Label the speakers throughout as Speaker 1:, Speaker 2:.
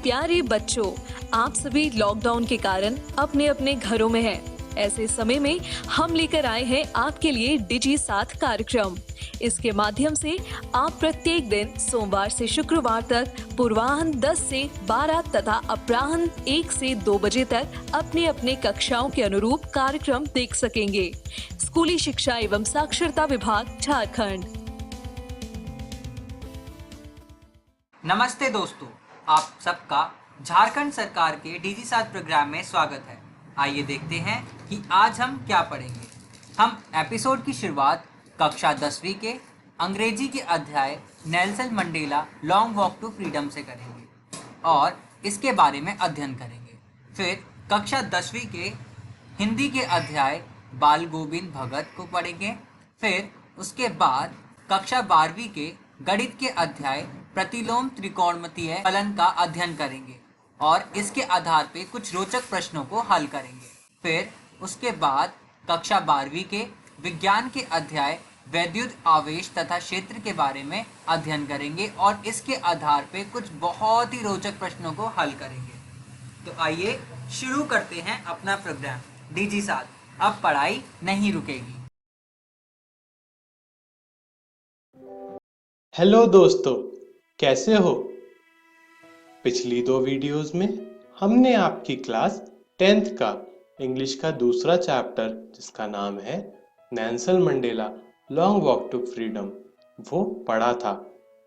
Speaker 1: प्यारे बच्चों, आप सभी लॉकडाउन के कारण अपने अपने घरों में हैं। ऐसे समय में हम लेकर आए हैं आपके लिए डिजी साथ कार्यक्रम। इसके माध्यम से आप प्रत्येक दिन सोमवार से शुक्रवार तक पूर्वाह्न 10 से 12 तथा अपराह्न 1 से 2 बजे तक अपने अपने कक्षाओं के अनुरूप कार्यक्रम देख सकेंगे। स्कूली शिक्षा एवं साक्षरता विभाग, झारखंड।
Speaker 2: नमस्ते दोस्तों, आप सबका झारखंड सरकार के डीजी साथ प्रोग्राम में स्वागत है। आइए देखते हैं कि आज हम क्या पढ़ेंगे। हम एपिसोड की शुरुआत कक्षा 10वीं के अंग्रेजी के अध्याय Nelson Mandela Long Walk to Freedom से करेंगे और इसके बारे में अध्ययन करेंगे। फिर कक्षा 10वीं के हिंदी के अध्याय बाल गोविंद भगत को पढ़ेंगे। फिर उसके बाद कक्षा 12वीं के गणित के अध्याय प्रतिलोम त्रिकोणमितीय फलन का अध्ययन करेंगे और इसके आधार पे कुछ रोचक प्रश्नों को हल करेंगे। फिर उसके बाद कक्षा 12वीं के विज्ञान के अध्याय वैद्युत आवेश तथा क्षेत्र के बारे में अध्ययन करेंगे और इसके आधार पे कुछ बहुत ही रोचक प्रश्नों को हल करेंगे। तो आइए शुरू करते हैं अपना प्रोग्राम डीजी साथ। अब पढ़ाई नहीं रुकेगी।
Speaker 3: हेलो दोस्तों, कैसे हो? पिछली 2 वीडियोस में हमने आपकी क्लास 10th का इंग्लिश का दूसरा चैप्टर, जिसका नाम है Nelson Mandela Long Walk to Freedom, वो पढ़ा था,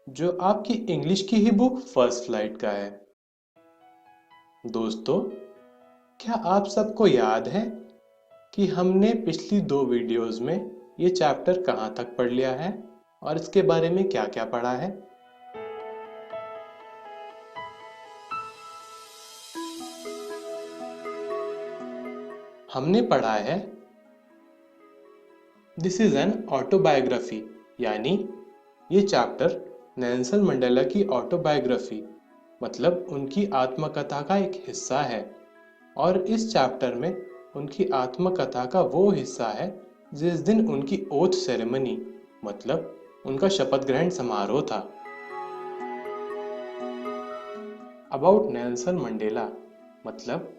Speaker 3: जो आपकी इंग्लिश की ही बुक फर्स्ट फ्लाइट का है। दोस्तों, क्या आप सबको याद है कि हमने पिछली 2 वीडियोस में ये चैप्टर कहाँ तक पढ़ लिया है और इसके बारे में क्या क्या पढ़ा है? हमने पढ़ा है दिस इज एन ऑटोबायोग्राफी, यानी ये चैप्टर नेल्सन मंडेला की ऑटोबायोग्राफी मतलब उनकी आत्मकथा का एक हिस्सा है। और इस चैप्टर में उनकी आत्मकथा का वो हिस्सा है जिस दिन उनकी ओथ सेरेमनी मतलब उनका शपथ ग्रहण समारोह था। अबाउट नेल्सन मंडेला मतलब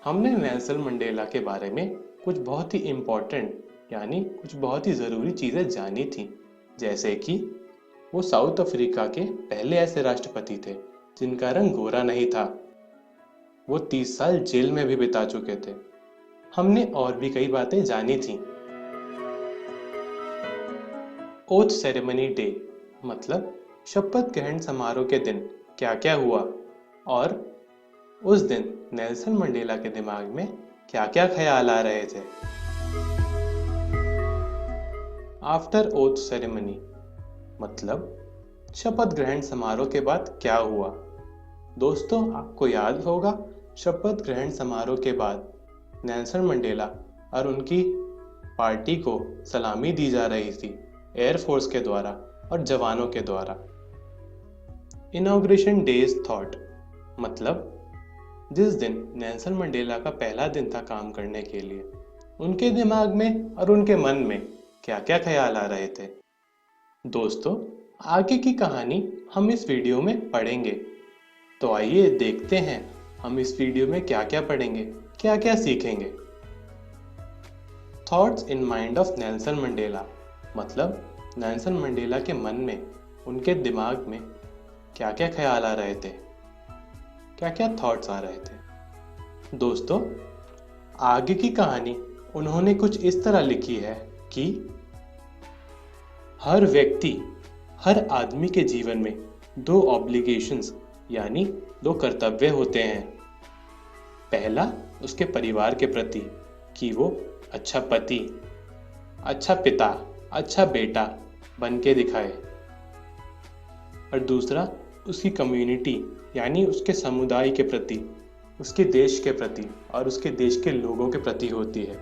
Speaker 3: हमने नेल्सन मंडेला के बारे में कुछ बहुत ही इम्पोर्टेंट यानी कुछ बहुत ही ज़रूरी चीज़ें जानी थी, जैसे कि वो साउथ अफ्रीका के पहले ऐसे राष्ट्रपति थे जिनका रंग गोरा नहीं था। वो 30 साल जेल में भी बिता चुके थे। हमने और भी कई बातें जानी थी। ओथ सेरेमनी डे मतलब शपथ ग्रहण समारोह के दिन क्या क्या हुआ और उस दिन नेल्सन मंडेला के दिमाग में क्या क्या ख्याल आ रहे थे। आफ्टर ओथ सेरेमनी मतलब शपथ ग्रहण समारोह के बाद क्या हुआ। दोस्तों, आपको याद होगा शपथ ग्रहण समारोह के बाद नेल्सन मंडेला और उनकी पार्टी को सलामी दी जा रही थी एयरफोर्स के द्वारा और जवानों के द्वारा। इनॉग्रेशन डेज थॉट मतलब जिस दिन नेल्सन मंडेला का पहला दिन था काम करने के लिए, उनके दिमाग में और उनके मन में क्या क्या ख्याल आ रहे थे। दोस्तों, आगे की कहानी हम इस वीडियो में पढ़ेंगे, तो आइए देखते हैं हम इस वीडियो में क्या क्या पढ़ेंगे, क्या क्या सीखेंगे। Thoughts in mind of Nelson Mandela मतलब नेल्सन मंडेला के मन में, उनके दिमाग में क्या क्या ख्याल आ रहे थे, क्या क्या थॉट्स आ रहे थे। दोस्तों, आगे की कहानी उन्होंने कुछ इस तरह लिखी है कि हर व्यक्ति, हर आदमी के जीवन में 2 ऑब्लिगेशंस यानी 2 कर्तव्य होते हैं। पहला उसके परिवार के प्रति कि वो अच्छा पति, अच्छा पिता, अच्छा बेटा बन के दिखाए, और दूसरा उसकी कम्युनिटी यानी उसके समुदाय के प्रति, उसके देश के प्रति और उसके देश के लोगों के प्रति होती है।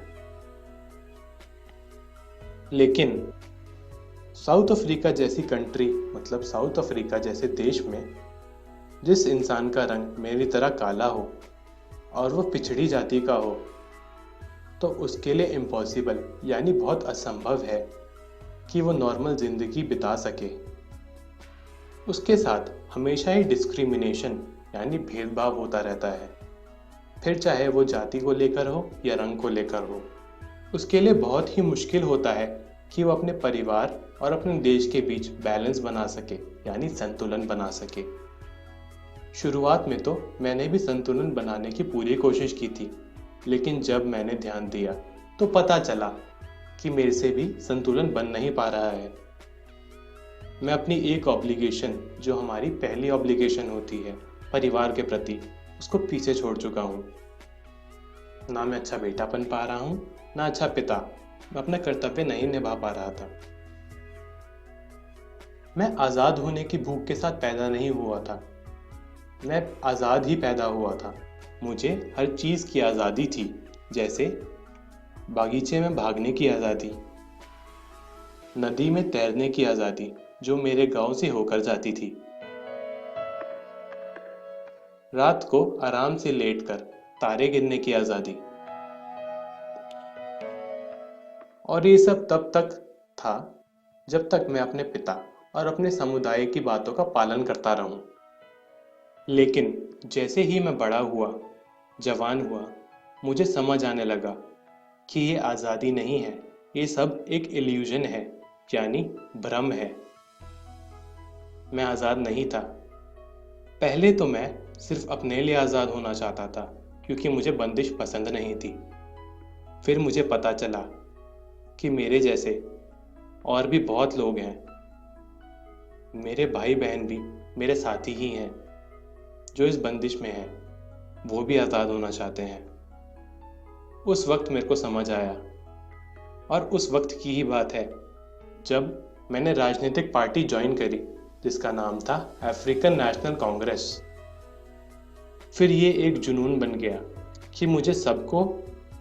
Speaker 3: लेकिन साउथ अफ्रीका जैसी कंट्री मतलब साउथ अफ्रीका जैसे देश में जिस इंसान का रंग मेरी तरह काला हो और वो पिछड़ी जाति का हो, तो उसके लिए इम्पॉसिबल यानी बहुत असंभव है कि वो नॉर्मल ज़िंदगी बिता सके। उसके साथ हमेशा ही डिस्क्रिमिनेशन यानी भेदभाव होता रहता है, फिर चाहे वो जाति को लेकर हो या रंग को लेकर हो। उसके लिए बहुत ही मुश्किल होता है कि वो अपने परिवार और अपने देश के बीच बैलेंस बना सके, यानी संतुलन बना सके। शुरुआत में तो मैंने भी संतुलन बनाने की पूरी कोशिश की थी, लेकिन जब मैंने ध्यान दिया तो पता चला कि मेरे से भी संतुलन बन नहीं पा रहा है। मैं अपनी एक ऑब्लिगेशन, जो हमारी पहली ऑब्लिगेशन होती है परिवार के प्रति, उसको पीछे छोड़ चुका हूँ। ना मैं अच्छा बेटा बन पा रहा हूँ, ना अच्छा पिता। मैं अपना कर्तव्य नहीं निभा पा रहा था। मैं आज़ाद होने की भूख के साथ पैदा नहीं हुआ था, मैं आज़ाद ही पैदा हुआ था। मुझे हर चीज़ की आज़ादी थी, जैसे बागीचे में भागने की आज़ादी, नदी में तैरने की आज़ादी जो मेरे गांव से होकर जाती थी, रात को आराम से लेटकर तारे गिनने की आज़ादी। और ये सब तब तक था जब तक मैं अपने पिता और अपने समुदाय की बातों का पालन करता रहूं। लेकिन जैसे ही मैं बड़ा हुआ, जवान हुआ, मुझे समझ आने लगा कि ये आज़ादी नहीं है, ये सब एक इल्यूजन है, यानी भ्रम है। मैं आज़ाद नहीं था। पहले तो मैं सिर्फ अपने लिए आज़ाद होना चाहता था, क्योंकि मुझे बंदिश पसंद नहीं थी। फिर मुझे पता चला कि मेरे जैसे और भी बहुत लोग हैं, मेरे भाई बहन भी मेरे साथी ही हैं जो इस बंदिश में हैं, वो भी आज़ाद होना चाहते हैं। उस वक्त मेरे को समझ आया, और उस वक्त की ही बात है जब मैंने राजनीतिक पार्टी ज्वाइन करी जिसका नाम था अफ्रीकन नेशनल कांग्रेस। फिर ये एक जुनून बन गया कि मुझे सबको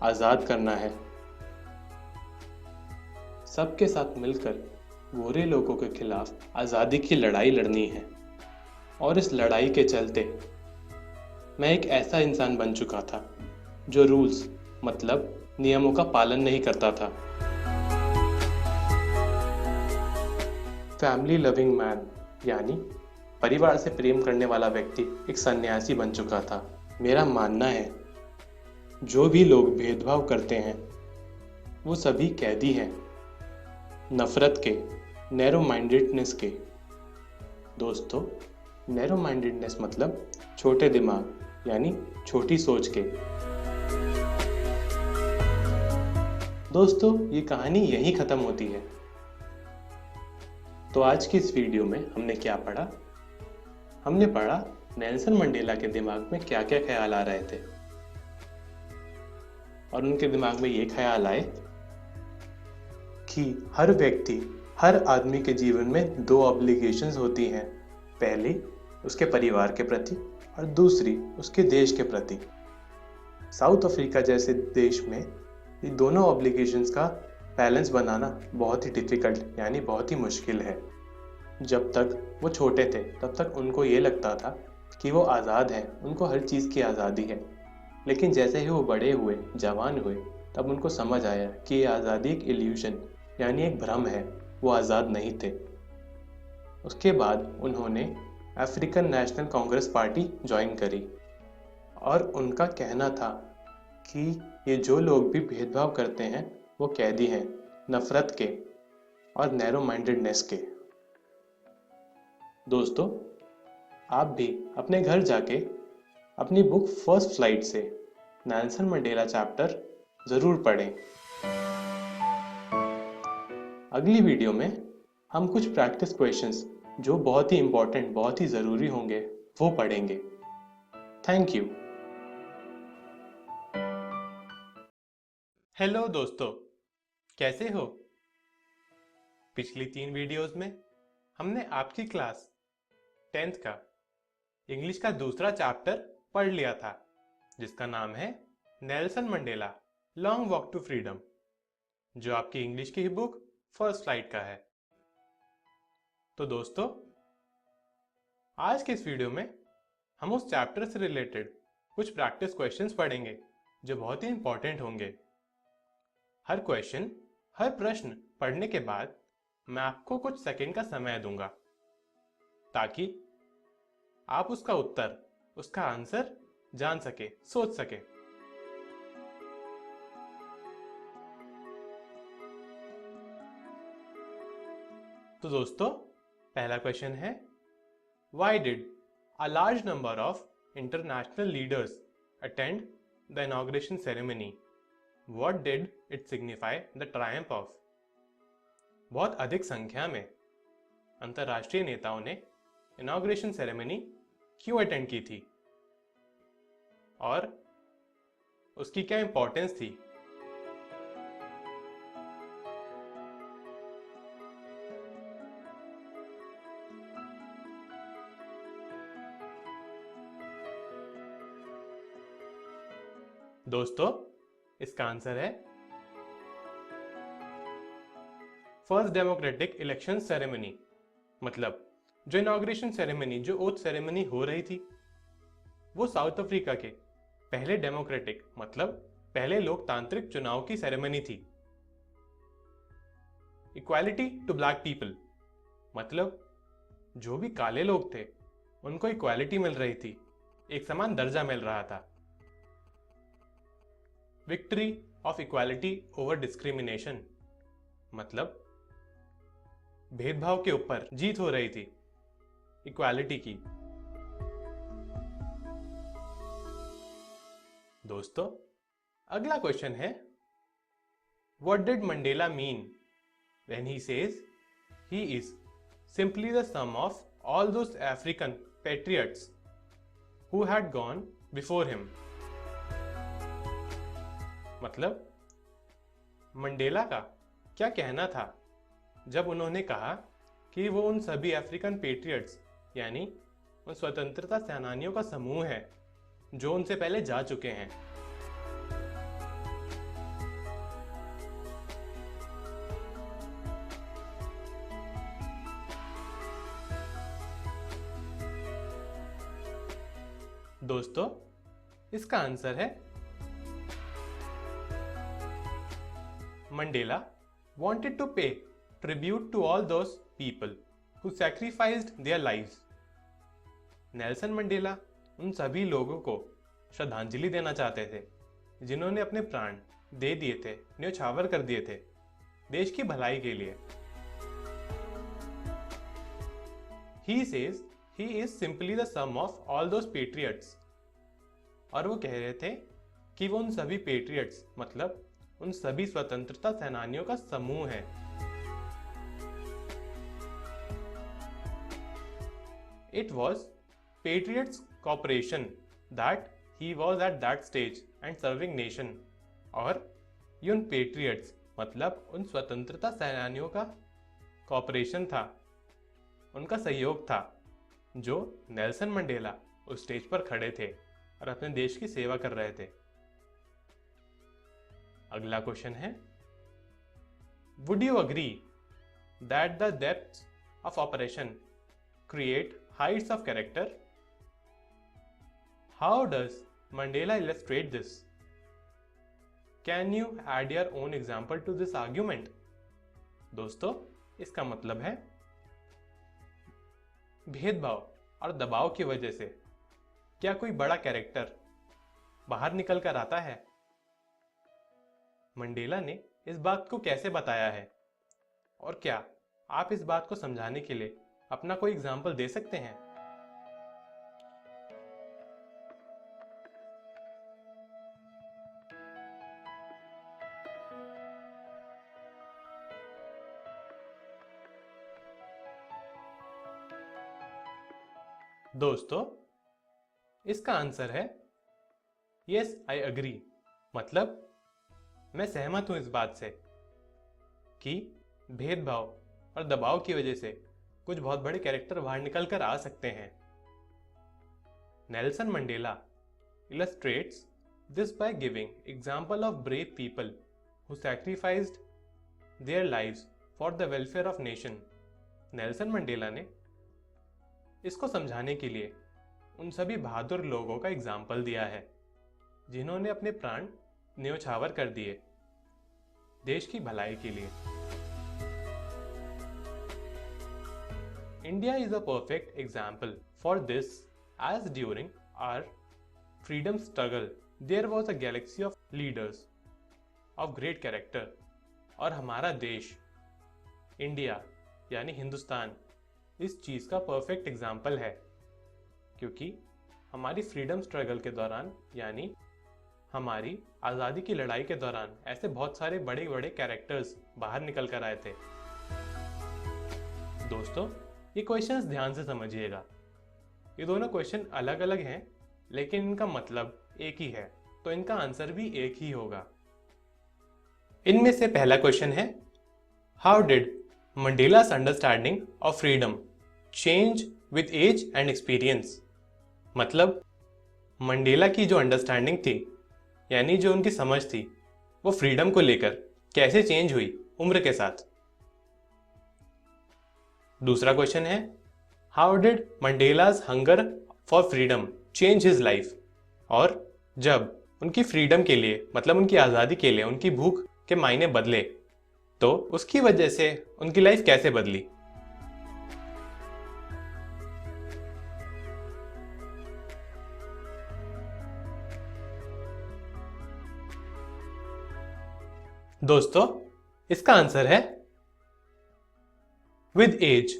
Speaker 3: आज़ाद करना है, सबके साथ मिलकर गोरे लोगों के खिलाफ आज़ादी की लड़ाई लड़नी है। और इस लड़ाई के चलते मैं एक ऐसा इंसान बन चुका था जो रूल्स, मतलब नियमों का पालन नहीं करता था। फैमिली लविंग मैन, यानी परिवार से प्रेम करने वाला व्यक्ति एक सन्यासी बन चुका था। मेरा मानना है जो भी लोग भेदभाव करते हैं वो सभी कैदी हैं नफरत के, नैरो माइंडेडनेस के। दोस्तों, नैरो माइंडेडनेस मतलब छोटे दिमाग, यानी छोटी सोच के। दोस्तों, ये कहानी यहीं ख़त्म होती है। तो आज की इस वीडियो में हमने क्या पढ़ा? हमने पढ़ा नेल्सन मंडेला के दिमाग में क्या क्या ख्याल आ रहे थे, और उनके दिमाग में ये ख्याल आए कि हर व्यक्ति, हर आदमी के जीवन में दो ऑब्लिगेशंस होती हैं। पहली उसके परिवार के प्रति और दूसरी उसके देश के प्रति। साउथ अफ्रीका जैसे देश में ये दोनों ऑब्लिगेशंस का बैलेंस बनाना बहुत ही डिफ़िकल्ट, यानी बहुत ही मुश्किल है। जब तक वो छोटे थे तब तक उनको ये लगता था कि वो आज़ाद हैं, उनको हर चीज़ की आज़ादी है। लेकिन जैसे ही वो बड़े हुए, जवान हुए, तब उनको समझ आया कि ये आज़ादी एक इल्यूजन, यानी एक भ्रम है, वो आज़ाद नहीं थे। उसके बाद उन्होंने African national Congress party join करी, और उनका कहना था कि ये जो लोग भी भेदभाव करते हैं वो कैदी हैं नफ़रत के और नैरो माइंडेडनेस के। दोस्तों, आप भी अपने घर जाके अपनी बुक फर्स्ट फ्लाइट से नेल्सन मंडेला चैप्टर ज़रूर पढ़ें। अगली वीडियो में हम कुछ प्रैक्टिस क्वेश्चंस जो बहुत ही इम्पोर्टेंट, बहुत ही ज़रूरी होंगे, वो पढ़ेंगे। Thank you. हेलो दोस्तों, कैसे हो? पिछली 3 वीडियोस में हमने आपकी क्लास 10th का इंग्लिश का दूसरा चैप्टर पढ़ लिया था, जिसका नाम है Nelson Mandela Long Walk to Freedom, जो आपकी इंग्लिश की ही बुक फर्स्ट फ्लाइट का है। तो दोस्तों, आज के इस वीडियो में हम उस चैप्टर से रिलेटेड कुछ प्रैक्टिस क्वेश्चंस पढ़ेंगे जो बहुत ही इंपॉर्टेंट होंगे। हर क्वेश्चन, हर प्रश्न पढ़ने के बाद मैं आपको कुछ सेकंड का समय दूंगा ताकि आप उसका उत्तर उसका आंसर जान सके, सोच सके। तो दोस्तों, पहला क्वेश्चन है, Why did a large number of international leaders attend the inauguration ceremony? What did it signify the triumph of? बहुत अधिक संख्या में अंतर्राष्ट्रीय नेताओं ने इनॉग्रेशन सेरेमनी क्यों अटेंड की थी और उसकी क्या इंपॉर्टेंस थी? दोस्तों, इसका आंसर है फर्स्ट डेमोक्रेटिक इलेक्शन सेरेमनी। मतलब जो इनॉग्रेशन सेरेमनी, जो ओथ सेरेमनी हो रही थी, वो साउथ अफ्रीका के पहले डेमोक्रेटिक, मतलब पहले लोकतांत्रिक चुनाव की सेरेमनी थी। इक्वालिटी टू ब्लैक पीपल, मतलब जो भी काले लोग थे उनको इक्वालिटी मिल रही थी, एक समान दर्जा मिल रहा था। Victory of equality over discrimination, मतलब भेदभाव के ऊपर जीत हो रही थी, इक्वालिटी की। दोस्तों, अगला क्वेश्चन है, what did Mandela mean when he says he is simply the sum of all those African patriots who had gone before him? मतलब मंडेला का क्या कहना था जब उन्होंने कहा कि वो उन सभी अफ्रीकन पेट्रियट्स, यानी उन स्वतंत्रता सेनानियों का समूह है जो उनसे पहले जा चुके हैं। दोस्तों, इसका आंसर है Mandela wanted to pay tribute to all those people who sacrificed their lives. Nelson Mandela उन सभी लोगों को श्रद्धांजलि देना चाहते थे जिन्होंने अपने प्राण दे दिए थे, न्योछावर कर दिए थे देश की भलाई के लिए। He says he is simply the sum of all those patriots. और वो कह रहे थे कि वो उन सभी पेट्रियट्स, मतलब उन सभी स्वतंत्रता सेनानियों का समूह है। It was Patriots Corporation that he was at that stage and serving nation. और ये उन पेट्रियट्स, मतलब उन स्वतंत्रता सेनानियों का कॉर्पोरेशन था, उनका सहयोग था, जो नेल्सन मंडेला उस स्टेज पर खड़े थे और अपने देश की सेवा कर रहे थे। अगला क्वेश्चन है, would you agree that the depths of operation create heights of character? How does Mandela illustrate this? Can you add your own example to this argument? दोस्तों, इसका मतलब है भेदभाव और दबाव की वजह से क्या कोई बड़ा कैरेक्टर बाहर निकल कर आता है? मंडेला ने इस बात को कैसे बताया है और क्या आप इस बात को समझाने के लिए अपना कोई एग्जाम्पल दे सकते हैं? दोस्तों, इसका आंसर है यस, आई अग्री। मतलब मैं सहमत हूं इस बात से कि भेदभाव और दबाव की वजह से कुछ बहुत बड़े कैरेक्टर बाहर निकल कर आ सकते हैं। Nelson Mandela illustrates this by giving example of brave people who sacrificed their lives for the welfare of nation. Nelson Mandela ने इसको समझाने के लिए उन सभी बहादुर लोगों का एग्जाम्पल दिया है जिन्होंने अपने प्राण न्योछावर कर दिए देश की भलाई के लिए। India is a perfect example for this, as during our freedom struggle, there was a galaxy of leaders of great character. और हमारा देश इंडिया यानी हिंदुस्तान इस चीज़ का परफेक्ट एग्जाम्पल है, क्योंकि हमारी फ्रीडम स्ट्रगल के दौरान यानी हमारी आज़ादी की लड़ाई के दौरान ऐसे बहुत सारे बड़े बड़े कैरेक्टर्स बाहर निकल कर आए थे। दोस्तों, ये क्वेश्चंस ध्यान से समझिएगा। ये दोनों क्वेश्चन अलग अलग हैं, लेकिन इनका मतलब एक ही है, तो इनका आंसर भी एक ही होगा। इनमें से पहला क्वेश्चन है, how did Mandela's understanding of freedom change with age and experience? मतलब मंडेला की जो अंडरस्टैंडिंग थी यानी जो उनकी समझ थी वो फ्रीडम को लेकर कैसे चेंज हुई उम्र के साथ। दूसरा क्वेश्चन है, how did Mandela's hunger for freedom change his life? और जब उनकी फ्रीडम के लिए मतलब उनकी आज़ादी के लिए उनकी भूख के मायने बदले तो उसकी वजह से उनकी लाइफ कैसे बदली? दोस्तों, इसका आंसर है, with age,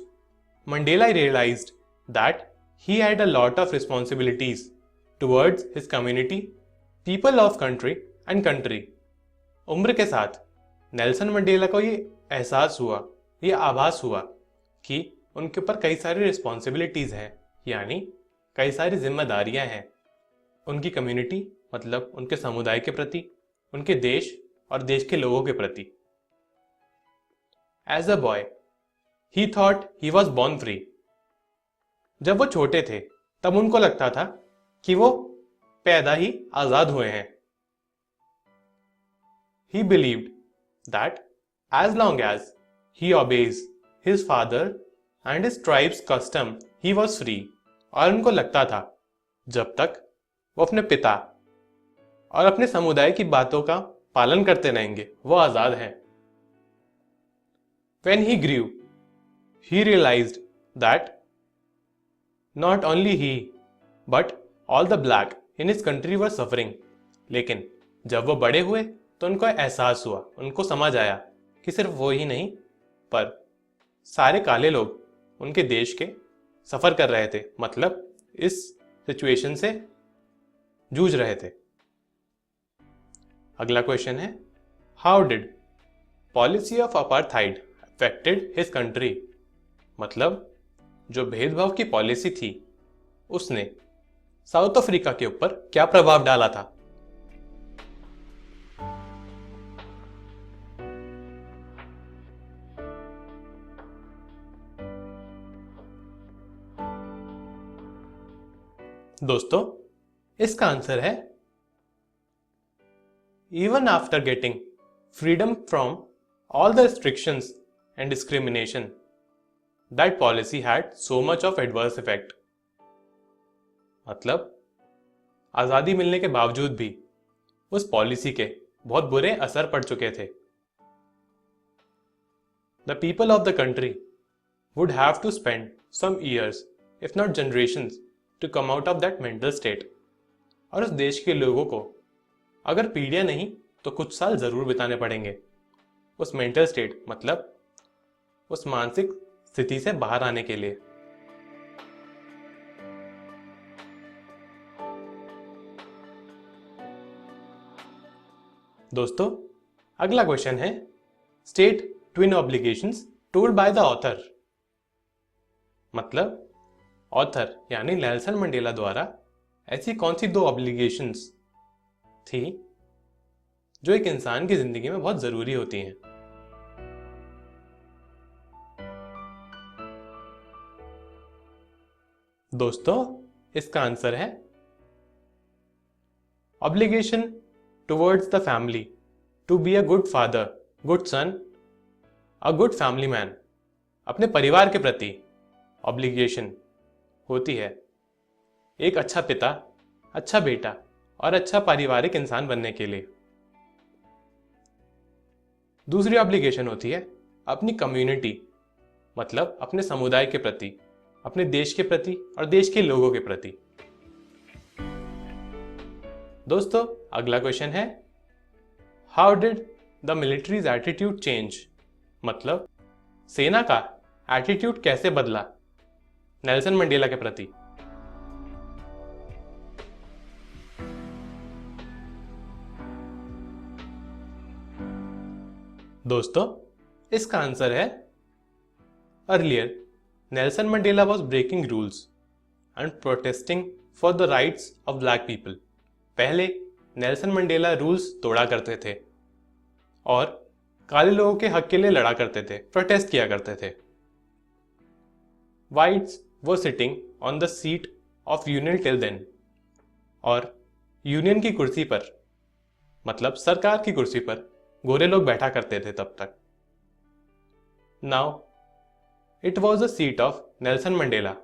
Speaker 3: Mandela realized that he had a lot of responsibilities towards his community, people of country and country. उम्र के साथ नेल्सन मंडेला को ये एहसास हुआ, ये आभास हुआ कि उनके ऊपर कई सारी रिस्पॉन्सिबिलिटीज़ हैं, यानी कई सारी जिम्मेदारियां हैं उनकी कम्युनिटी मतलब उनके समुदाय के प्रति, उनके देश और देश के लोगों के प्रति। As a boy he thought he was born free. जब वो छोटे थे तब उनको लगता था कि वो पैदा ही आजाद हुए हैं। He believed that as long as he obeyed his father and his tribe's custom he was free. और उनको लगता था जब तक वो अपने पिता और अपने समुदाय की बातों का पालन करते रहेंगे वो आजाद हैं। When he grew, he realized that not only he but all the black in his country were suffering. लेकिन जब वो बड़े हुए तो उनको एहसास हुआ, उनको समझ आया कि सिर्फ वो ही नहीं पर सारे काले लोग उनके देश के सफ़र कर रहे थे, मतलब इस सिचुएशन से जूझ रहे थे। अगला क्वेश्चन है, how did policy of apartheid affected his country? मतलब जो भेदभाव की पॉलिसी थी उसने साउथ अफ्रीका के ऊपर क्या प्रभाव डाला था? दोस्तों, इसका आंसर है, even after getting freedom from all the restrictions and discrimination, that policy had so much of adverse effect. मतलब आज़ादी मिलने के बावजूद भी उस पॉलिसी के बहुत बुरे असर पड़ चुके थे। The people of the country would have to spend some years, if not generations, to come out of that mental state. और उस देश के लोगों को अगर पीढ़ियां नहीं तो कुछ साल जरूर बिताने पड़ेंगे उस मेंटल स्टेट मतलब उस मानसिक स्थिति से बाहर आने के लिए। दोस्तों, अगला क्वेश्चन है, state twin obligations told by the author. मतलब ऑथर यानी नेल्सन मंडेला द्वारा ऐसी कौन सी दो ऑब्लिगेशंस थी जो एक इंसान की जिंदगी में बहुत जरूरी होती हैं? दोस्तों, इसका आंसर है obligation towards the family to be a good father, good son, a good family man. अपने परिवार के प्रति ऑब्लिगेशन होती है एक अच्छा पिता, अच्छा बेटा और अच्छा पारिवारिक इंसान बनने के लिए। दूसरी ऑब्लिगेशन होती है अपनी कम्युनिटी मतलब अपने समुदाय के प्रति, अपने देश के प्रति और देश के लोगों के प्रति। दोस्तों अगला क्वेश्चन है, how did the militaries attitude change? मतलब सेना का एटीट्यूड कैसे बदला नेल्सन मंडेला के प्रति? दोस्तों इसका आंसर है, earlier Nelson Mandela was breaking rules and protesting for the rights of black people. पहले नेल्सन मंडेला रूल्स तोड़ा करते थे और काले लोगों के हक के लिए लड़ा करते थे, प्रोटेस्ट किया करते थे। वाइट्स वो sitting on the seat of union till then, और यूनियन की कुर्सी पर मतलब सरकार की कुर्सी पर गोरे लोग बैठा करते थे तब तक। Now it was the seat of Nelson Mandela,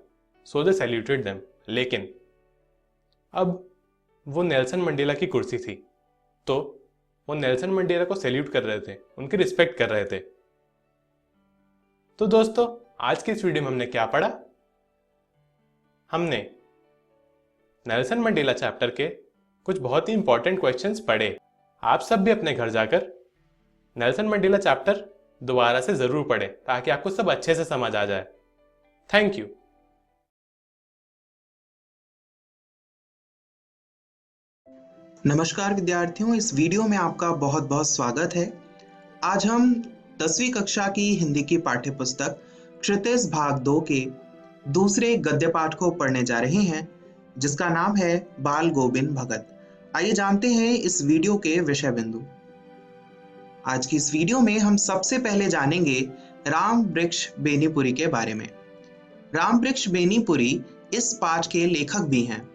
Speaker 3: so they saluted them. लेकिन अब वो नेल्सन मंडेला की कुर्सी थी, तो वो नेल्सन मंडेला को सैल्यूट कर रहे थे, उनकी रिस्पेक्ट कर रहे थे। तो दोस्तों आज की इस वीडियो में हमने क्या पढ़ा? हमने नेल्सन मंडेला चैप्टर के कुछ बहुत ही इंपॉर्टेंट क्वेश्चंस पढ़े। आप सब भी अपने घर जाकर नेल्सन मंडेला चैप्टर दोबारा से जरूर पढ़ें ताकि आपको सब अच्छे से समझ आ जाए। Thank you.
Speaker 4: नमस्कार विद्यार्थियों, इस वीडियो में आपका बहुत बहुत स्वागत है। आज हम 10वीं कक्षा की हिंदी की पाठ्य पुस्तक क्षितिज भाग 2 के दूसरे गद्य पाठ को पढ़ने जा रहे हैं, जिसका नाम है बाल गोविंद भगत। आइए जानते हैं इस वीडियो के विषय बिंदु। आज की इस वीडियो में हम सबसे पहले जानेंगे राम वृक्ष बेनीपुरी के बारे में। राम वृक्ष बेनीपुरी इस पाठ के लेखक भी हैं।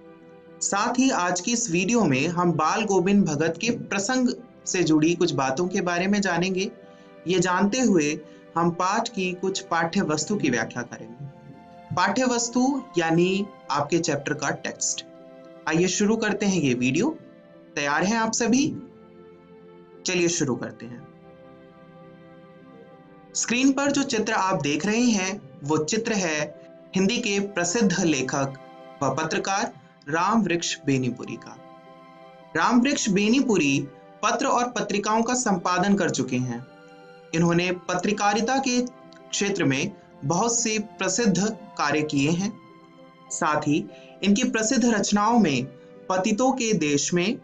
Speaker 4: साथ ही आज की इस वीडियो में हम बाल गोविंद भगत के प्रसंग से जुड़ी कुछ बातों के बारे में जानेंगे। ये जानते हुए हम पाठ की कुछ पाठ्य वस्तु की व्याख्या करेंगे। पाठ्य वस्तु यानी आपके चैप्टर का टेक्स्ट। आइए शुरू करते हैं ये वीडियो। तैयार हैं आप सभी? चलिए शुरू करते हैं। स्क्रीन पर जो चित्र आप देख रहे हैं वो चित्र है हिंदी के प्रसिद्ध लेखक व पत्रकार राम वृक्ष बेनीपुरी का। राम वृक्ष बेनीपुरी पत्र और पत्रिकाओं का संपादन कर चुके हैं। इन्होंने पत्रकारिता के क्षेत्र में बहुत से प्रसिद्ध कार्य किए हैं। साथ ही इनकी प्रसिद्ध रचनाओं में पतितों के देश में,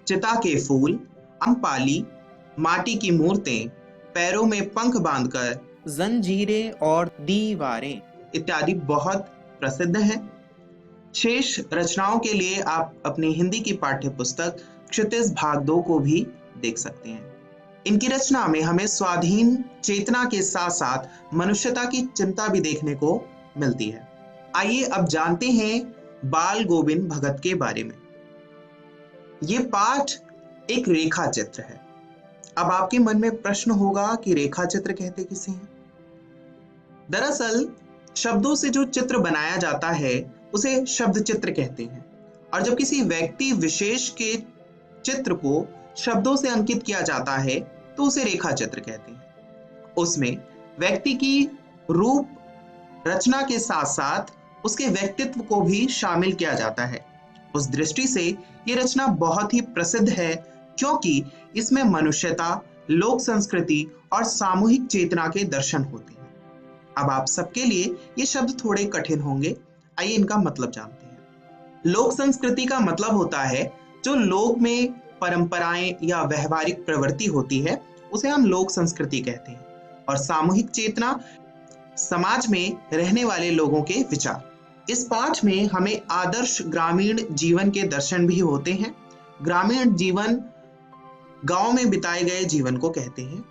Speaker 4: चिता के फूल, अम्पाली, माटी की मूर्तें, पैरों में पंख बांधकर, जंजीरें और दीवारें इत्यादि बहुत प्रसिद्ध हैं। शेष रचनाओं के लिए आप अपनी हिंदी की पाठ्य पुस्तक क्षितिज भाग 2 को भी देख सकते हैं। इनकी रचना में हमें स्वाधीन चेतना के साथ साथ मनुष्यता की चिंता भी देखने को मिलती है। आइए अब जानते हैं बाल गोविंद भगत के बारे में। ये पाठ एक रेखा चित्र है। अब आपके मन में प्रश्न होगा कि रेखा चित्र कहते किसे हैं? दरअसल शब्दों से जो चित्र बनाया जाता है उसे शब्द चित्र कहते हैं, और जब किसी व्यक्ति विशेष के चित्र को शब्दों से अंकित किया जाता है तो उसे रेखा चित्र कहते हैं। उसमें व्यक्ति की रूप रचना के साथ साथ उसके व्यक्तित्व को भी शामिल किया जाता है। उस दृष्टि से ये रचना बहुत ही प्रसिद्ध है, क्योंकि इसमें मनुष्यता, लोक संस्कृति और सामूहिक चेतना के दर्शन होते हैं। अब आप सबके लिए ये शब्द थोड़े कठिन होंगे। आइए इनका मतलब जानते हैं। लोक संस्कृति का मतलब होता है जो लोक में परंपराएं या व्यवहारिक प्रवृत्ति होती है उसे हम लोक संस्कृति कहते हैं। और सामूहिक चेतना, समाज में रहने वाले लोगों के विचार। इस पाठ में हमें आदर्श ग्रामीण जीवन के दर्शन भी होते हैं। ग्रामीण जीवन गांव में बिताए गए जीवन को कहते हैं।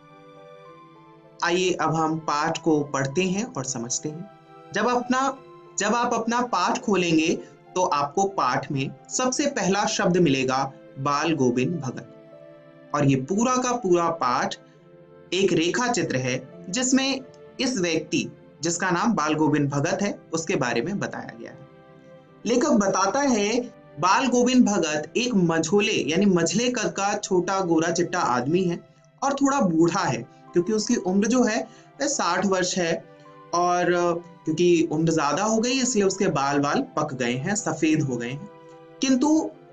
Speaker 4: आइए अब हम पाठ को पढ़ते हैं और समझते हैं। जब आप अपना पाठ खोलेंगे तो आपको पाठ में सबसे पहला शब्द मिलेगा बाल गोविंद भगत। और ये पूरा का पूरा पाठ एक रेखा चित्र है जिसमें इस व्यक्ति जिसका नाम बाल गोविंद भगत है उसके बारे में बताया गया है। लेखक बताता है बाल गोविंद भगत एक मझोले यानी मझले कद का छोटा गोरा चिट्टा आदमी है और थोड़ा बूढ़ा है, क्योंकि उसकी उम्र जो है वह 60 वर्ष है। और क्योंकि उम्र ज्यादा हो गई इसलिए उसके बाल पक गए हैं, सफेद हो गए हैं। किंतु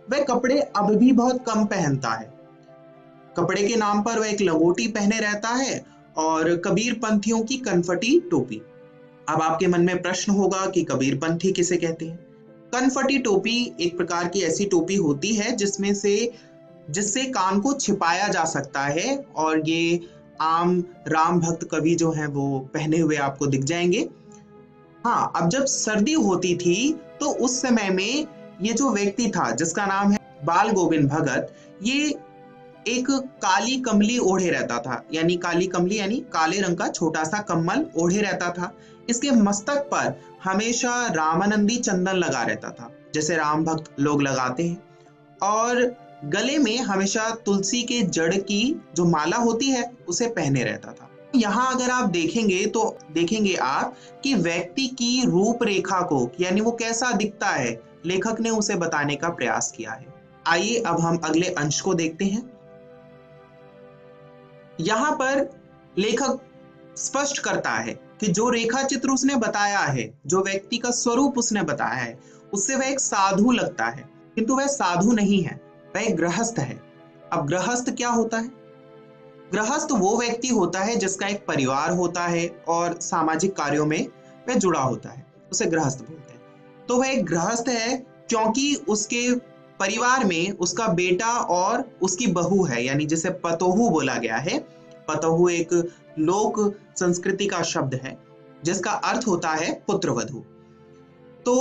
Speaker 4: वह कपड़े अब भी बहुत कम पहनता है। कपड़े के नाम पर वह एक लंगोटी पहने रहता है और कबीरपंथियों की कनफटी टोपी। अब आपके मन में प्रश्न होगा कि कबीरपंथी किसे कहते हैं? कनफटी टोपी एक प्रकार की ऐसी टोपी होती है जिससे कान को छिपाया जा सकता है और ये आम राम भक्त कवि जो हैं वो पहने हुए आपको दिख जाएंगे। हाँ, अब जब सर्दी होती थी तो उस समय में ये जो व्यक्ति था जिसका नाम है बाल गोविंद भगत, ये एक काली कमली ओढ़े रहता था, यानी काली कमली यानी काले रंग का छोटा सा कम्बल ओढ़े रहता था। इसके मस्तक पर हमेशा रामानंदी चंदन लगा रहता था, जैसे राम भक्त लोग लगाते हैं, और गले में हमेशा तुलसी के जड़ की जो माला होती है उसे पहने रहता था। यहाँ अगर आप देखेंगे तो देखेंगे आप कि व्यक्ति की रूपरेखा को, यानी वो कैसा दिखता है, लेखक ने उसे बताने का प्रयास किया है। आइए अब हम अगले अंश को देखते हैं। यहाँ पर लेखक स्पष्ट करता है कि जो रेखा चित्र उसने बताया है, जो व्यक्ति का स्वरूप उसने बताया है, उससे वह एक साधु लगता है, किंतु वह साधु नहीं है, वह एक गृहस्थ है। अब गृहस्थ क्या होता है? गृहस्थ वो व्यक्ति होता है जिसका एक परिवार होता है और सामाजिक कार्यों में वह जुड़ा होता है, उसे गृहस्थ बोलते हैं। तो वह एक गृहस्थ है क्योंकि उसके परिवार में उसका बेटा और उसकी बहू है, यानी जिसे पतोहू बोला गया है। पतोहू एक लोक संस्कृति का शब्द है जिसका अर्थ होता है पुत्रवधू। तो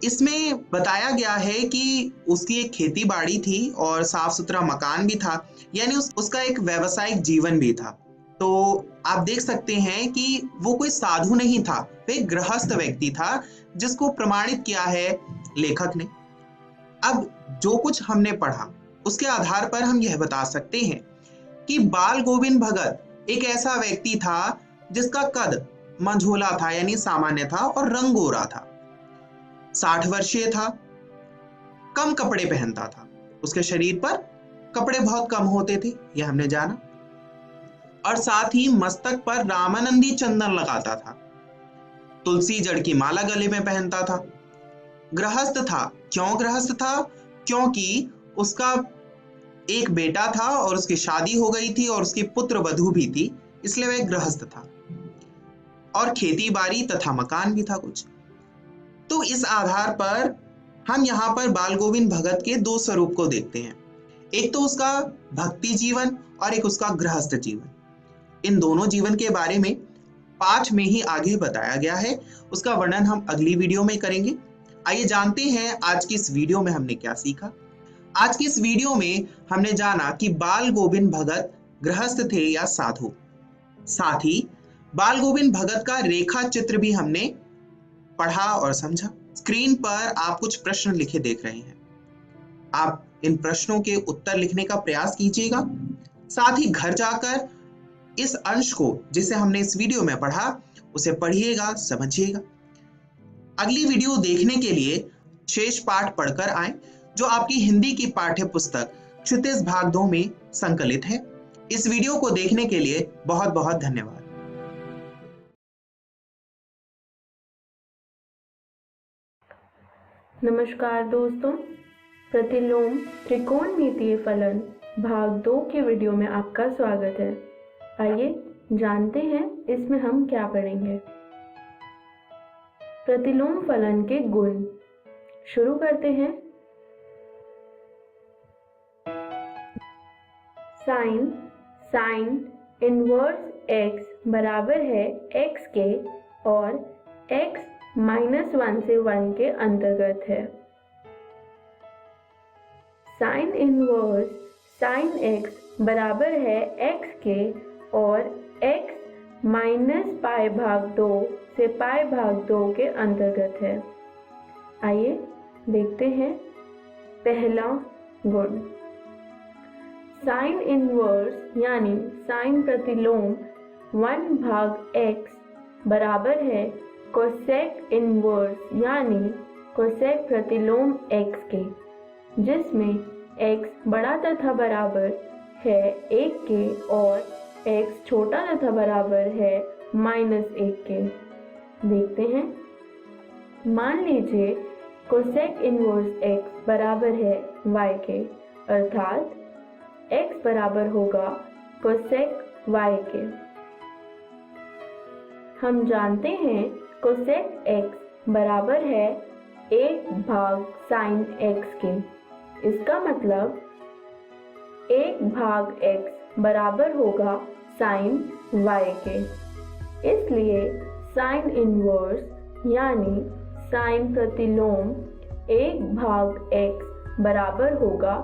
Speaker 4: इसमें बताया गया है कि उसकी एक खेती बाड़ी थी और साफ सुथरा मकान भी था, यानी उसका एक व्यावसायिक जीवन भी था। तो आप देख सकते हैं कि वो कोई साधु नहीं था, वह एक गृहस्थ व्यक्ति था जिसको प्रमाणित किया है लेखक ने। अब जो कुछ हमने पढ़ा उसके आधार पर हम यह बता सकते हैं कि बाल गोविंद भगत एक ऐसा व्यक्ति था जिसका कद मंझोला था, यानी सामान्य था, और रंग गोरा था। 60 वर्षीय था, कम कपड़े पहनता था, उसके शरीर पर कपड़े बहुत कम होते थे, यह हमने जाना, और साथ ही मस्तक पर रामानंदी चंदन लगाता था, तुलसी जड़ की माला गले में पहनता था। गृहस्थ था। क्यों गृहस्थ था? क्योंकि उसका एक बेटा था और उसकी शादी हो गई थी और उसकी पुत्र वधू भी थी, इसलिए वह गृहस्थ था, और खेती बाड़ी तथा मकान भी था कुछ। तो इस आधार पर हम यहाँ पर बाल गोविंद भगत के दो स्वरूप को देखते हैं, एक तो उसका भक्ति जीवन और एक उसका गृहस्थ जीवन। इन दोनों जीवन के बारे में पाठ में ही आगे बताया गया है, उसका वर्णन हम अगली वीडियो में करेंगे। आइए जानते हैं आज की इस वीडियो में हमने क्या सीखा। आज की इस वीडियो में हमने जाना कि बाल गोविंद भगत गृहस्थ थे या साधु। साथ ही बाल गोविंद भगत का रेखा चित्र भी हमने पढ़ा और समझा। स्क्रीन पर आप कुछ प्रश्न लिखे देख रहे हैं, आप इन प्रश्नों के उत्तर लिखने का प्रयास कीजिएगा। साथ ही घर जाकर इस अंश को, जिसे हमने इस वीडियो में पढ़ा, उसे पढ़िएगा, समझिएगा। अगली वीडियो देखने के लिए शेष पाठ पढ़कर आए, जो आपकी हिंदी की पाठ्य पुस्तक क्षितिज भाग 2 में संकलित है। इस वीडियो को देखने के लिए बहुत बहुत धन्यवाद।
Speaker 5: नमस्कार दोस्तों, प्रतिलोम त्रिकोणमितीय फलन भाग 2 के वीडियो में आपका स्वागत है। आइए जानते हैं इसमें हम क्या पढ़ेंगे। प्रतिलोम फलन के गुण शुरू करते हैं। साइन इनवर्स x बराबर है x के और x -1 से 1 के अंतर्गत है। साइन इनवर्स साइन x बराबर है x के और x -π/2 से π/2 के अंतर्गत है। आइए देखते हैं पहला गुण। साइन इनवर्स यानी साइन प्रतिलोम 1/x बराबर है कोसेक इनवर्स यानी कोसेक प्रतिलोम x के, जिसमें x बड़ा तथा बराबर है 1 के और x छोटा तथा बराबर है -1 के। देखते हैं। मान लीजिए कोसेक इनवर्स x बराबर है y के, अर्थात x बराबर होगा कोसेक y के। हम जानते हैं कोसेक x बराबर है 1 भाग साइन x के। इसका मतलब 1 भाग x बराबर होगा साइन y के। इसलिए साइन इनवर्स यानी साइन प्रतिलोम 1 भाग x बराबर होगा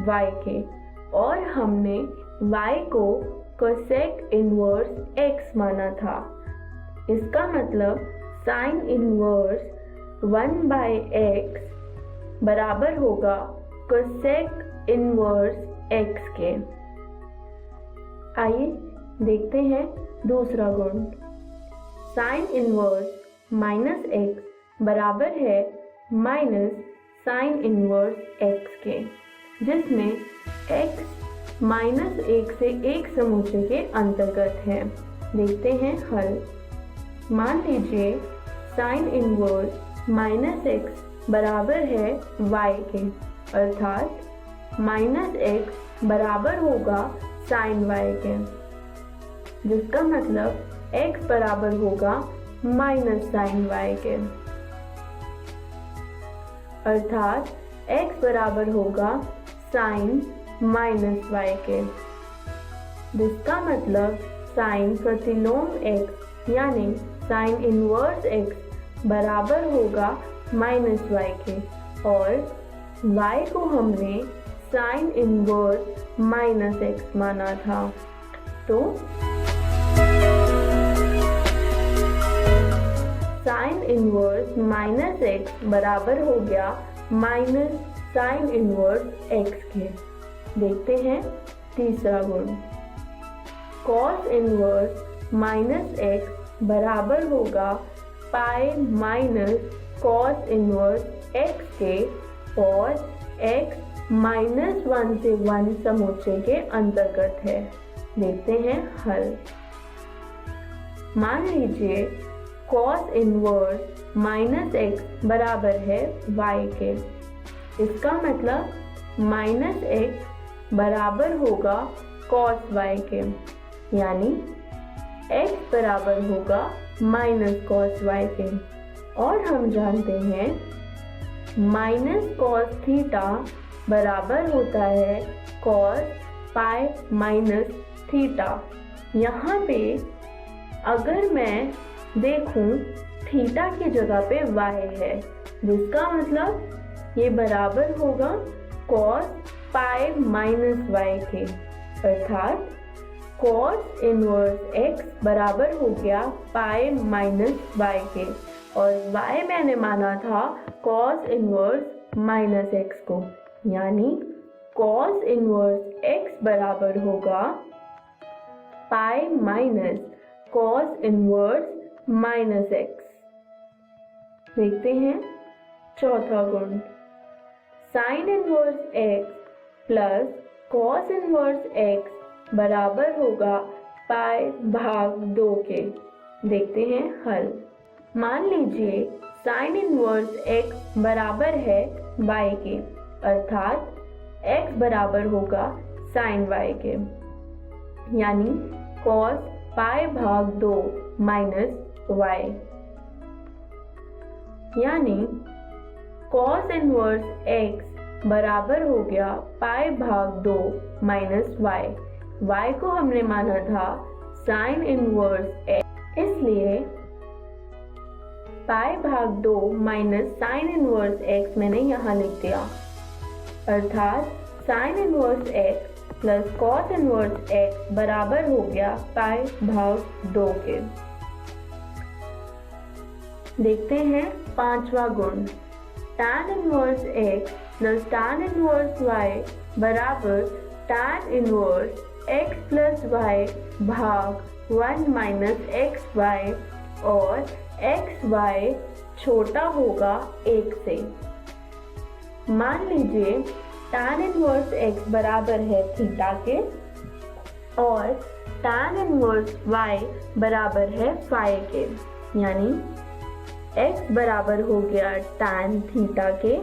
Speaker 5: y के, और हमने y को कोसेक इनवर्स x माना था। इसका मतलब साइन इनवर्स 1/x बराबर होगा कोसेक इनवर्स x के। आइए देखते हैं दूसरा गुण। साइन इनवर्स माइनस x बराबर है माइनस साइन इनवर्स x के, जिसमें x माइनस 1 से 1 समुच्चय के अंतर्गत है। देखते हैं हल। मान लीजिए साइन इनवर्स माइनस x बराबर है y के, अर्थात माइनस x बराबर होगा साइन y के, जिसका मतलब x बराबर होगा माइनस साइन y के, अर्थात x बराबर होगा साइन माइनस y के, जिसका मतलब साइन प्रतिलोम x यानी साइन इनवर्स x बराबर होगा माइनस y के, और y को हमने साइन इनवर्स माइनस x माना था। तो साइन इनवर्स माइनस x बराबर हो गया माइनस साइन इनवर्स x के। देखते हैं तीसरा गुण। कॉस इनवर्स माइनस x बराबर होगा pi minus cos inverse x के, और x माइनस 1 से 1 समुच्चय के अंतर्गत है। देखते हैं हल। मान लीजिए कॉस इनवर्स माइनस x बराबर है y के। इसका मतलब माइनस x बराबर होगा कॉस y के, यानी x बराबर होगा माइनस कॉस y के। और हम जानते हैं माइनस कॉस थीटा बराबर होता है कॉस पाई माइनस थीटा। यहाँ पे अगर मैं देखूं थीटा की जगह पे y है, जिसका मतलब ये बराबर होगा कॉस पाई माइनस y के, अर्थात कॉस इनवर्स x बराबर हो गया पाई माइनस y के, और y मैंने माना था कॉस इनवर्स माइनस x को, यानी कॉस इनवर्स x बराबर होगा pi minus cos inverse minus x। देखते हैं चौथा गुण। Sine inverse x plus cos inverse x बराबर होगा पाई भाग 2 के। देखते हैं हल। मान लीजिए साइन इनवर्स x बराबर है y के, अर्थात x बराबर होगा साइन y के, यानी कॉस पाई भाग 2 माइनस y, यानी कॉस इनवर्स x बराबर हो गया पाई भाग 2 माइनस y। y को हमने माना था साइन इनवर्स x, इसलिए पाई भाग 2 माइनस साइन इनवर्स x मैंने यहाँ लिख दिया, अर्थात sine inverse x plus cos inverse x बराबर हो गया पाई भाग 2 के। देखते हैं पांचवा गुण। tan inverse x plus tan inverse y बराबर tan inverse x plus y भाग 1 माइनस एक्स वाई, और एक्स वाई छोटा होगा 1 से। मान लीजिए tan इनवर्स x बराबर है थीटा के, और tan इनवर्स y बराबर है फाई के, यानी x बराबर हो गया tan थीटा के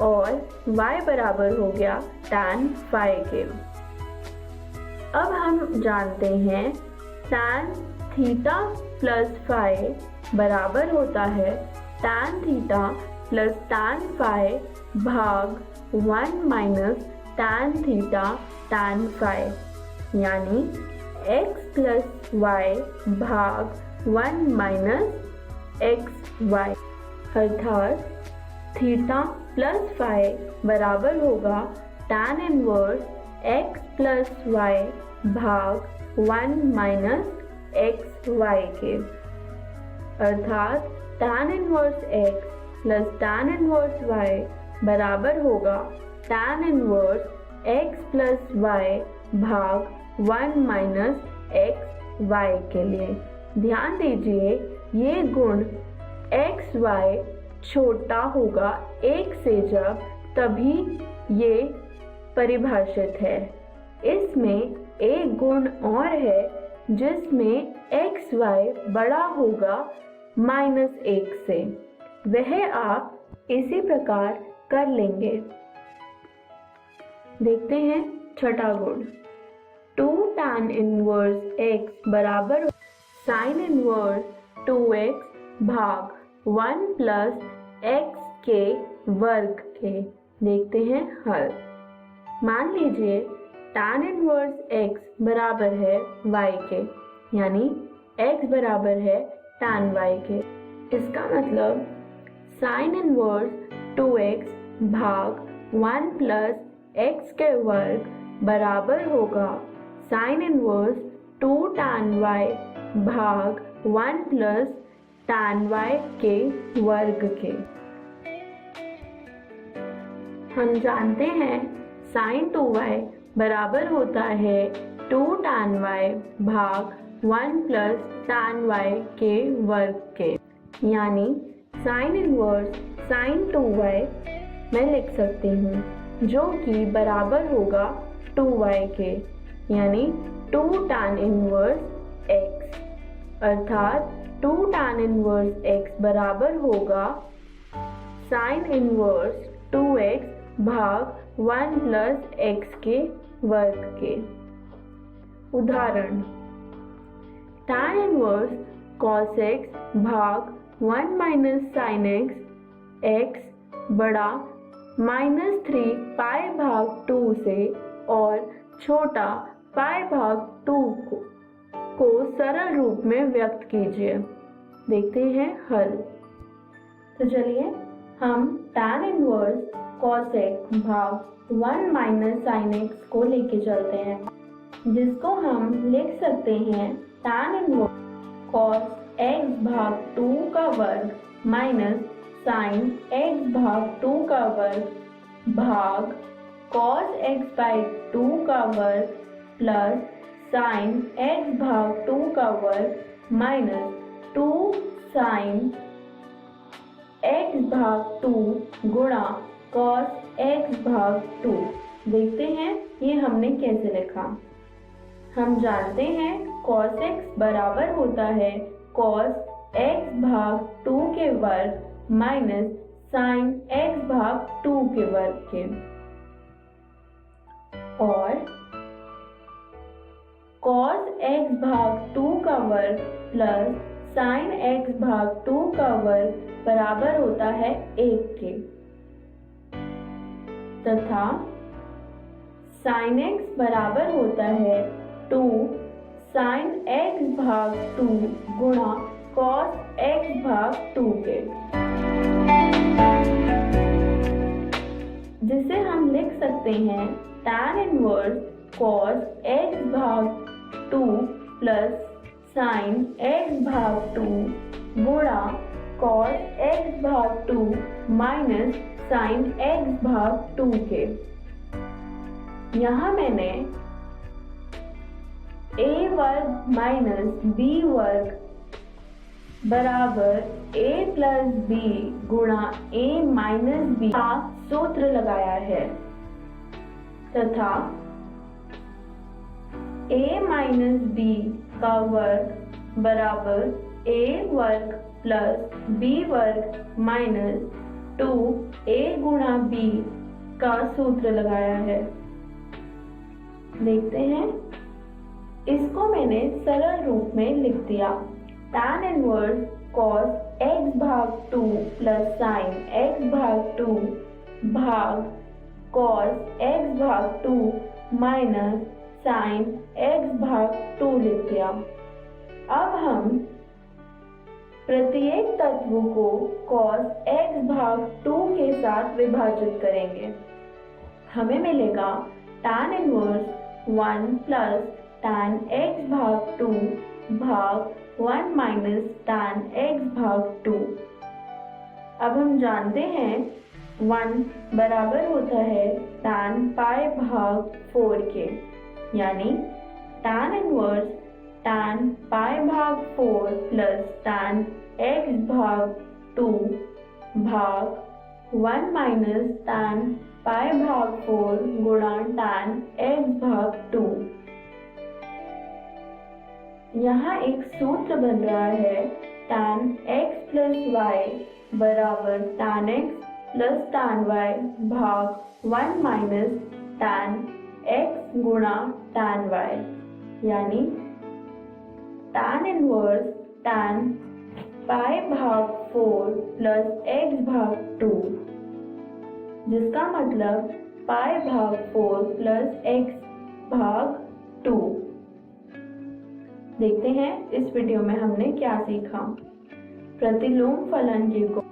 Speaker 5: और y बराबर हो गया tan फाई के। अब हम जानते हैं tan थीटा प्लस फाई बराबर होता है tan theta plus tan phi भाग 1 minus tan theta tan phi, यानी x प्लस y भाग 1 माइनस एक्स वाई, अर्थात थीटा प्लस फाई बराबर होगा tan inverse x plus y भाग 1 माइनस एक्स वाई के, अर्थात tan inverse x plus tan inverse y बराबर होगा tan inverse x plus y भाग 1 माइनस एक्स वाई के लिए। ध्यान दीजिए ये गुण एक्स वाई छोटा होगा 1 से जब तभी ये परिभाषित है। इसमें एक गुण और है जिसमें एक्स वाई बड़ा होगा -1 से, वह आप इसी प्रकार कर लेंगे। देखते हैं छठा गुण, 2 tan इनवर्स x बराबर साइन इनवर्स 2x भाग 1 प्लस x के वर्ग के। देखते हैं हल। मान लीजिए tan इनवर्स x बराबर है y के, यानी x बराबर है tan y के। इसका मतलब साइन इनवर्स 2x भाग 1 प्लस x के वर्ग बराबर होगा साइन इनवर्स 2 tan y भाग 1 प्लस tan y के वर्ग के। हम जानते हैं साइन 2y बराबर होता है 2 tan y भाग 1 प्लस tan y के वर्ग के, यानी साइन इनवर्स साइन 2y मैं लिख सकती हूँ जो कि बराबर होगा 2y के, यानी 2 tan इनवर्स x, अर्थात 2 tan इनवर्स x बराबर होगा साइन इनवर्स 2x भाग 1 प्लस x के वर्ग के। उदाहरण, tan इनवर्स cos x भाग 1 माइनस साइन x बड़ा -3 पाई भाग 2 से और छोटा पाई भाग 2 को सरल रूप में व्यक्त कीजिए। देखते हैं हल। तो चलिए हम tan इनवर्स cos x भाग 1 माइनस साइन x को लेके चलते हैं, जिसको हम लिख सकते हैं tan इनवर्स cos x भाग 2 का वर्ग माइनस साइन x भाग 2 का वर्ग भाग cos x बाई 2 का वर्ग प्लस साइन x भाग 2 का वर्ग माइनस 2 साइन x भाग 2 गुणा cos x भाग 2। देखते हैं ये हमने कैसे लिखा। हम जानते हैं cos x बराबर होता है cos x भाग 2 के वर्ग माइनस साइन x भाग 2 के वर्ग के, और cos x भाग 2 का वर्ग प्लस साइन x भाग 2 का वर्ग बराबर होता है 1 के, तथा साइन x बराबर होता है 2 साइन x भाग 2 गुणा cos x भाग 2 के, जिसे हम लिख सकते हैं tan इनवर्स cos x भाग 2 प्लस साइन x भाग 2 गुणा cos x भाग 2 माइनस साइन x भाग 2 के। यहाँ मैंने a वर्ग माइनस b वर्ग बराबर a प्लस b गुणा a माइनस b का सूत्र लगाया है, तथा a माइनस b का वर्ग बराबर a वर्ग प्लस बी वर्ग माइनस 2a गुणा b का सूत्र लगाया है। देखते हैं, इसको मैंने सरल रूप में लिख दिया। tan इनवर्स cos x भाग 2 प्लस sin x भाग 2 भाग cos x भाग 2 माइनस sin x भाग 2 लिख दिया। अब हम प्रत्येक तत्व को cos x भाग 2 के साथ विभाजित करेंगे। हमें मिलेगा tan inverse 1 plus tan x भाग 2 भाग 1 माइनस tan x भाग 2। अब हम जानते हैं 1 बराबर होता है tan पाई भाग 4 के, यानी tan इनवर्स tan पाई भाग 4 प्लस tan x भाग 2 भाग 1 माइनस tan पाई भाग 4 गुणा tan x भाग 2। यहाँ एक सूत्र बन रहा है tan x प्लस y बराबर tan x plus tan y भाग 1 माइनस tan x गुणा tan y, यानी tan इनवर्स tan पाई भाग 4 प्लस x भाग 2, जिसका मतलब पाई भाग 4 प्लस x भाग 2। देखते हैं इस वीडियो में हमने क्या सीखा। प्रतिलोम फलनजी को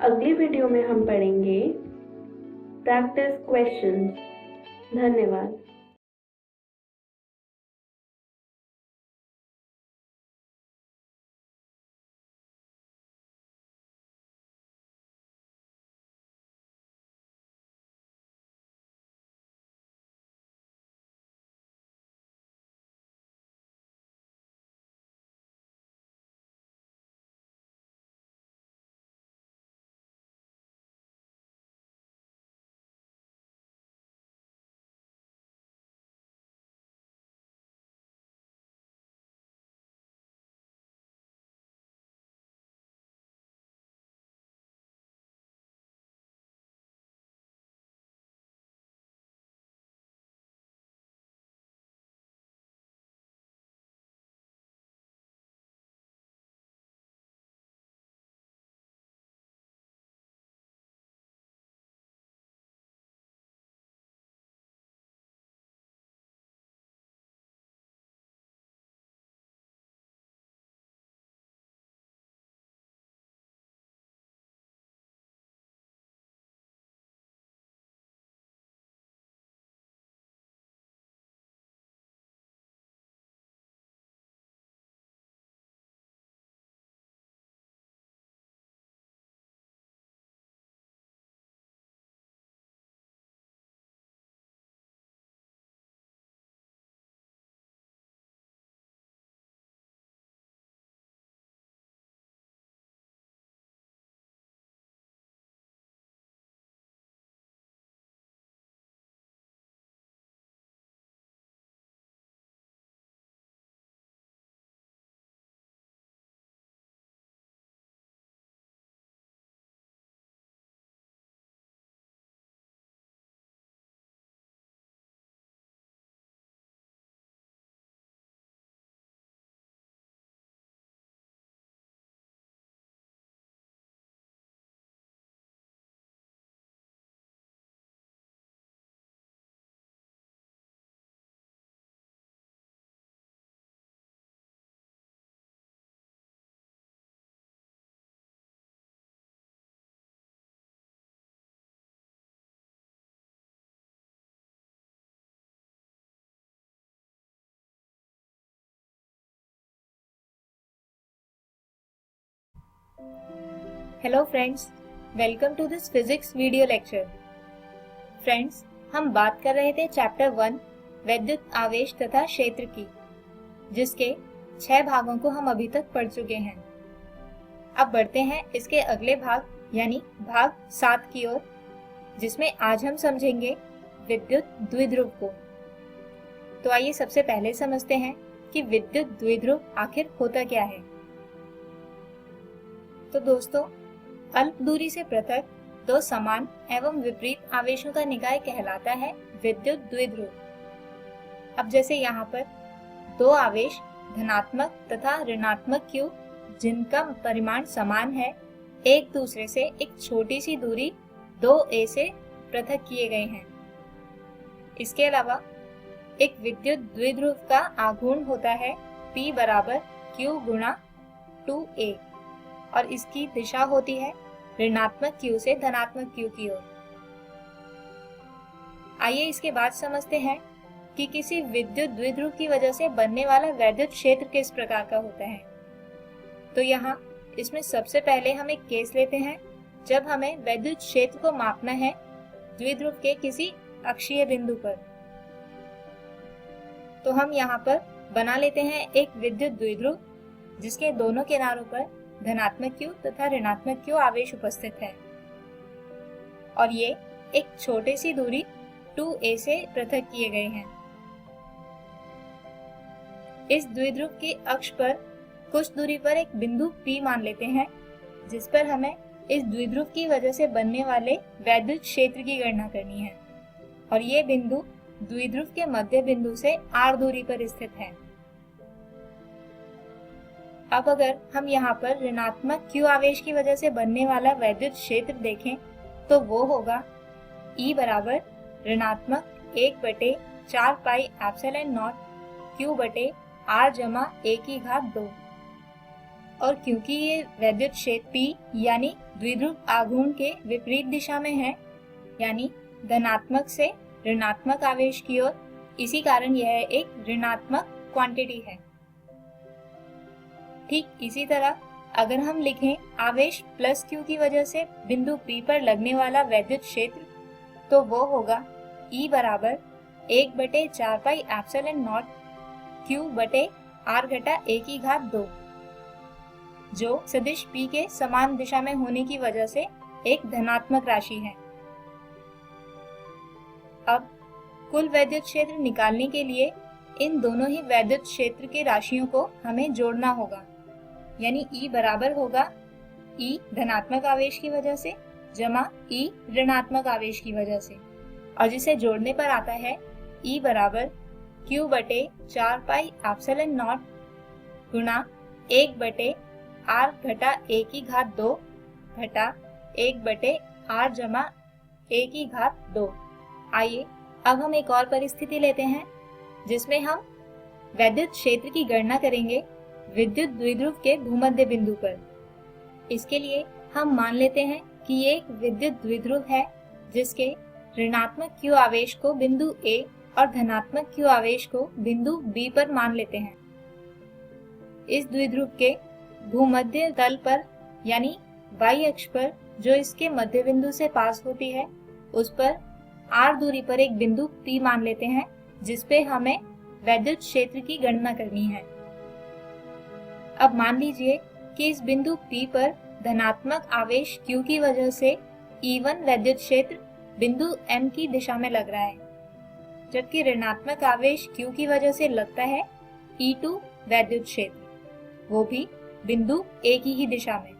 Speaker 5: अगली वीडियो में हम पढ़ेंगे प्रैक्टिस क्वेश्चंस। धन्यवाद।
Speaker 6: Hello friends, welcome to this physics video lecture. Friends, हम बात कर रहे थे चैप्टर 1 वैद्युत आवेश तथा क्षेत्र की, जिसके 6 भागों को हम अभी तक पढ़ चुके हैं। अब बढ़ते हैं इसके अगले भाग यानी भाग 7 की ओर, जिसमें आज हम समझेंगे विद्युत द्विध्रुव को। तो आइए सबसे पहले समझते हैं कि विद्युत द्विध्रुव आखिर होता क्या है। तो दोस्तों, अल्प दूरी से पृथक दो समान एवं विपरीत आवेशों का निकाय कहलाता है विद्युत द्विध्रुव। अब जैसे यहाँ पर दो आवेश धनात्मक तथा ऋणात्मक Q जिनका परिमाण समान है, एक दूसरे से एक छोटी सी दूरी 2a से पृथक किए गए हैं। इसके अलावा एक विद्युत द्विध्रुव का आघूर्ण होता है P बराबर Q गुणा 2a और इसकी दिशा होती है ऋणात्मक Q से धनात्मक Q की ओर। आइए इसके बाद समझते हैं कि किसी विद्युत द्विध्रुव की वजह से बनने वाला वैद्युत क्षेत्र किस प्रकार का होता है। तो यहाँ इसमें सबसे पहले हम एक केस लेते हैं जब हमें वैद्युत क्षेत्र को मापना है द्विध्रुव के किसी अक्षीय बिंदु पर। तो हम यहाँ पर बना लेते हैं एक विद्युत द्विध्रुव जिसके दोनों किनारों पर धनात्मक Q तथा ऋणात्मक Q आवेश उपस्थित है और ये एक छोटी सी दूरी 2a से पृथक किए गए हैं। इस द्विध्रुव के अक्ष पर कुछ दूरी पर एक बिंदु P मान लेते हैं जिस पर हमें इस द्विध्रुव की वजह से बनने वाले वैद्युत क्षेत्र की गणना करनी है और ये बिंदु द्विध्रुव के मध्य बिंदु से r दूरी पर स्थित है। अब अगर हम यहाँ पर ऋणात्मक Q आवेश की वजह से बनने वाला वैद्युत क्षेत्र देखें तो वो होगा E बराबर ऋणात्मक 1/4 पाई एप्सिलॉन नॉट Q बटे R जमा a की घात 2। और क्योंकि ये वैद्युत क्षेत्र P यानी द्विध्रुव आघूर्ण के विपरीत दिशा में है, यानी धनात्मक से ऋणात्मक आवेश की ओर, इसी कारण यह एक ऋणात्मक क्वांटिटी है। ठीक इसी तरह अगर हम लिखें आवेश प्लस Q की वजह से बिंदु P पर लगने वाला वैद्युत क्षेत्र, तो वो होगा E बराबर 1/4 पाई एप्सिलॉन नॉट Q बटे R घटा a की घात 2, जो सदिश P के समान दिशा में होने की वजह से एक धनात्मक राशि है। अब कुल वैद्युत क्षेत्र निकालने के लिए इन दोनों ही वैद्युत क्षेत्र के राशियों को हमें जोड़ना होगा, यानी E बराबर होगा E धनात्मक आवेश की वजह से जमा E ऋणात्मक आवेश की वजह से, और जिसे जोड़ने पर आता है E बराबर Q बटे 4 पाई एप्सिलॉन नॉट गुणा 1/R घटा a की घात 2 घटा 1/R जमा a की घात 2। आइए अब हम एक और परिस्थिति लेते हैं जिसमें हम वैद्युत क्षेत्र की गणना करेंगे विद्युत द्विध्रुव के भूमध्य बिंदु पर। इसके लिए हम मान लेते हैं कि ये एक विद्युत द्विध्रुव है जिसके ऋणात्मक Q आवेश को बिंदु A और धनात्मक Q आवेश को बिंदु B पर मान लेते हैं। इस द्विध्रुव के भूमध्य तल पर यानी y अक्ष पर जो इसके मध्य बिंदु से पास होती है, उस पर r दूरी पर एक बिंदु P मान लेते हैं जिस पे हमें वैद्युत क्षेत्र की गणना करनी है। अब मान लीजिए कि इस बिंदु P पर धनात्मक आवेश Q की वजह से E1 वैद्युत क्षेत्र बिंदु M की दिशा में लग रहा है, जबकि ऋणात्मक आवेश Q की वजह से लगता है E2 वैद्युत क्षेत्र, वो भी बिंदु A की ही दिशा में,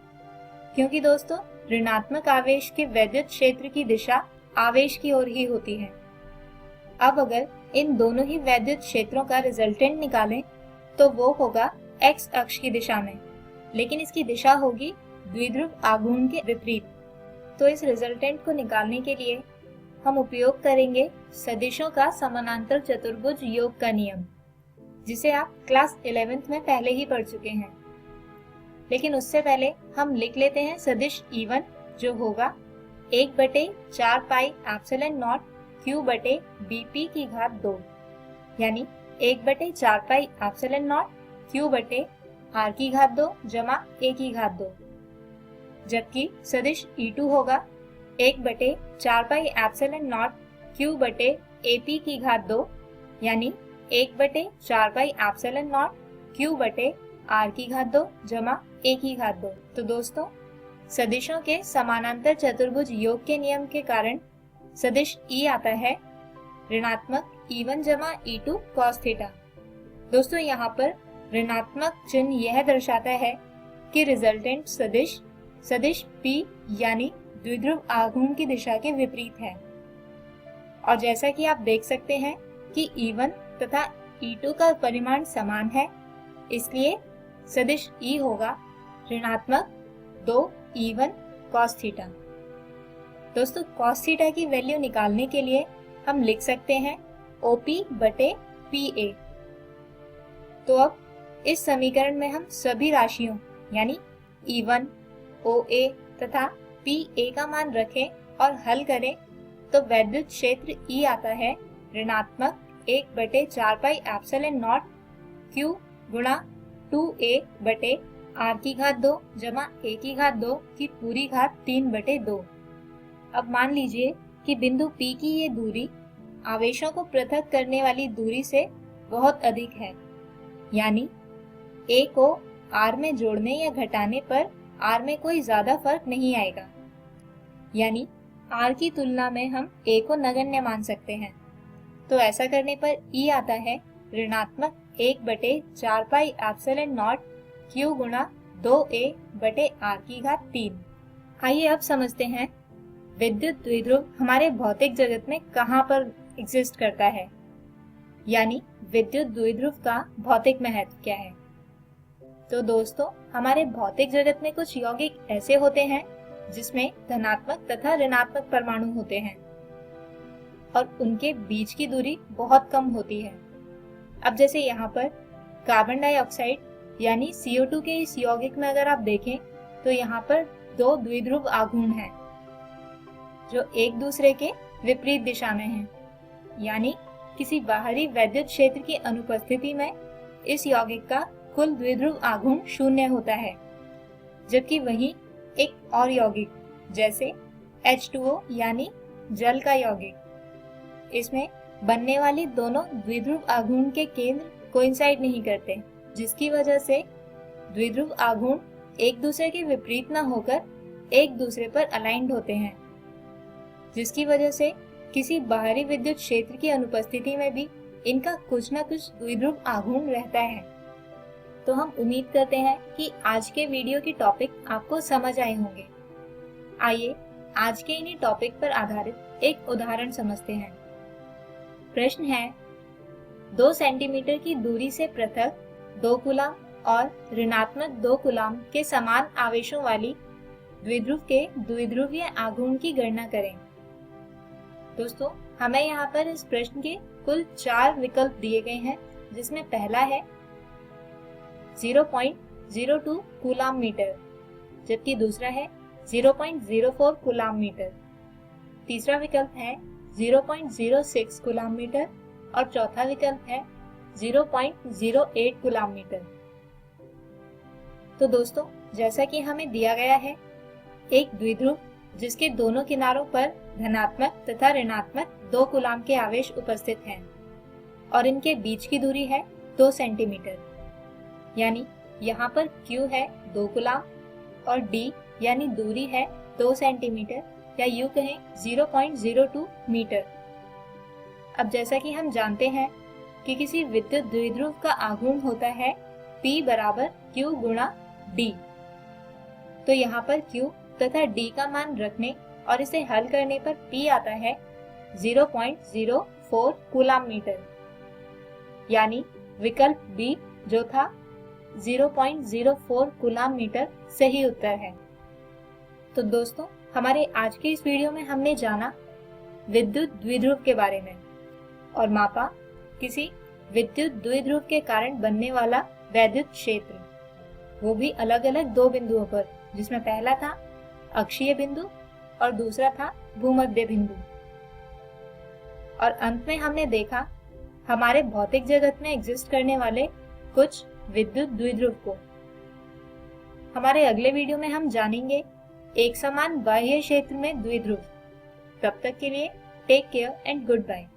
Speaker 6: क्योंकि दोस्तों ऋणात्मक आवेश के वैद्युत क्षेत्र की दिशा आवेश की ओर ही होती है। अब अगर इन दोनों ही वैद्युत क्षेत्रों का रिजल्टेंट निकालें तो वो होगा x अक्ष की दिशा में, लेकिन इसकी दिशा होगी द्विध्रुव आघूर्ण के विपरीत। तो इस रिजल्टेंट को निकालने के लिए हम उपयोग करेंगे सदिशों का समानांतर चतुर्भुज योग का नियम, जिसे आप क्लास 11th में पहले ही पढ़ चुके हैं। लेकिन उससे पहले हम लिख लेते हैं सदिश E1 जो होगा 1/4 पाई एप्सिलॉन नॉट Q बटे BP की घात 2, यानी 1/4 पाई एप्सिलॉन नॉट Q बटे R की घात 2 जमा A की घात 2, जबकि सदिश E2 होगा 1/4 पाई एप्सिलॉन नॉट Q बटे AP की घात 2, यानी 1/4 पाई एप्सिलॉन नॉट Q बटे R की घात 2 जमा A की घात 2। तो दोस्तों सदिशों के समानांतर चतुर्भुज योग के नियम के कारण सदिश E आता है ऋणात्मक E1 जमा E2 cos थीटा। दोस्तों यहाँ पर ऋणात्मक चिन्ह यह दर्शाता है कि रिजल्टेंट सदिश सदिश P यानी द्विध्रुव आघूर्ण की दिशा के विपरीत है। और जैसा कि आप देख सकते हैं कि E1 तथा E2 का परिमाण समान है, इसलिए सदिश E होगा ऋणात्मक 2E1 cos थीटा। दोस्तों, cos थीटा की वैल्यू निकालने के लिए हम लिख सकते हैं OP बटे PA। तो अब इस समीकरण में हम सभी राशियों यानी E1, OA तथा PA का मान रखें और हल करें तो वैद्युत क्षेत्र E आता है ऋणात्मक 1 बटे 4 पाई एप्सिलॉन नॉट Q गुणा 2A बटे R की घात 2 जमा A की घात 2 की पूरी घात 3 बटे 2। अब मान लीजिए कि बिंदु P की ये दूरी आवेशों को पृथक करने वाली दूरी से बहुत अधिक है, यानी A को R में जोड़ने या घटाने पर R में कोई ज्यादा फर्क नहीं आएगा, यानी R की तुलना में हम A को नगण्य मान सकते हैं। तो ऐसा करने पर E आता है ऋणात्मक 1 बटे 4 पाई एप्सिलॉन नॉट Q गुणा 2A बटे R की घात 3। आइए अब समझते हैं विद्युत द्विध्रुव हमारे भौतिक जगत में कहाँ पर एग्जिस्ट करता है, यानी विद्युत द्विध्रुव का भौतिक महत्व क्या है। तो दोस्तों, हमारे भौतिक जगत में कुछ यौगिक ऐसे होते हैं जिसमें धनात्मक तथा ऋणात्मक परमाणु होते हैं और उनके बीच की दूरी बहुत कम होती है। अब जैसे यहाँ पर कार्बन डाइऑक्साइड यानी CO2 के इस यौगिक में अगर आप देखें तो यहाँ पर दो द्विध्रुव आघूर्ण हैं जो एक दूसरे के विपरीत दिशा में हैं, यानी किसी बाहरी वैद्युत क्षेत्र की अनुपस्थिति में इस यौगिक का कुल द्विध्रुव आघूर्ण 0 होता है, जबकि वहीं एक और यौगिक जैसे H2O यानी जल का यौगिक, इसमें बनने वाली दोनों द्विध्रुव आघूर्ण के केंद्र कोइंसाइड नहीं करते, जिसकी वजह से द्विध्रुव आघूर्ण एक दूसरे के विपरीत न होकर एक दूसरे पर अलाइंड होते हैं, जिसकी वजह से किसी बाहरी विद्युत क्षेत्र की अनुपस्थिति में भी इनका कुछ न कुछ द्विध्रुव आघूर्ण रहता है। तो हम उम्मीद करते हैं कि आज के वीडियो की टॉपिक आपको समझ आए होंगे। आइए आज के इन्हीं टॉपिक पर आधारित एक उदाहरण समझते हैं। प्रश्न है 2 सेंटीमीटर की दूरी से पृथक 2 कूलाम और ऋणात्मक 2 कूलाम के समान आवेशों वाली द्विध्रुव के द्विध्रुवीय आघूर्ण की गणना करें। दोस्तों, हमें यहाँ पर इस प्रश्न के कुल 4 विकल्प दिए गए हैं, जिसमें पहला है 0.02 कूलाम मीटर, जबकि दूसरा है 0.04 कूलाम मीटर, तीसरा विकल्प है 0.06 कूलाम मीटर और चौथा विकल्प है 0.08 कूलाम मीटर। तो दोस्तों, जैसा कि हमें दिया गया है, एक द्विध्रुव जिसके दोनों किनारों पर धनात्मक तथा ऋणात्मक 2 कूलाम के आवेश उपस्थित हैं और इनके बीच की दूरी है 2 सेंटीमीटर, यानी यहाँ पर Q है 2 कूलाम और D यानी दूरी है 2 सेंटीमीटर या यूं कहें 0.02 मीटर। अब जैसा कि हम जानते हैं कि किसी विद्युत द्विध्रुव का आघूर्ण होता है P बराबर Q गुणा D, तो यहाँ पर Q तथा D का मान रखने और इसे हल करने पर P आता है 0.04 कूलाम मीटर, यानी विकल्प B जो था 0.04 कूलाम मीटर सही उत्तर है। तो दोस्तों, हमारे आज के इस वीडियो में हमने जाना विद्युत द्विध्रुव के बारे में और मापा किसी विद्युत द्विध्रुव के कारण बनने वाला वैद्युत क्षेत्र, वो भी अलग अलग 2 बिंदुओं पर, जिसमें पहला था अक्षीय बिंदु और दूसरा था भूमध्य बिंदु। और अंत में हमने देखा हमारे भौतिक जगत में एग्जिस्ट करने वाले कुछ विद्युत द्विध्रुव को। हमारे अगले वीडियो में हम जानेंगे एक समान बाह्य क्षेत्र में द्विध्रुव। तब तक के लिए take care and goodbye.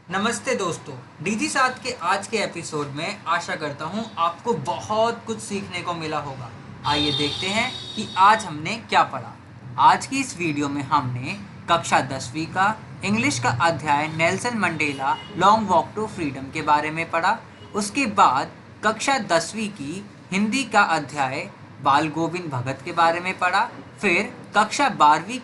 Speaker 2: नमस्ते दोस्तों, डीजी साथ के आज के एपिसोड में आशा करता हूँ आपको बहुत कुछ सीखने को मिला होगा। आइए देखते हैं कि आज हमने क्या पढ़ा। आज की इस वीडियो में हमने कक्षा 10वीं का इंग्लिश का अध्याय Nelson Mandela Long Walk to Freedom के बारे में पढ़ा। उसके बाद कक्षा 10वीं की हिंदी का अध्याय बाल गोविंद भगत के बारे में पढ़ा। फिर कक्षा 12वीं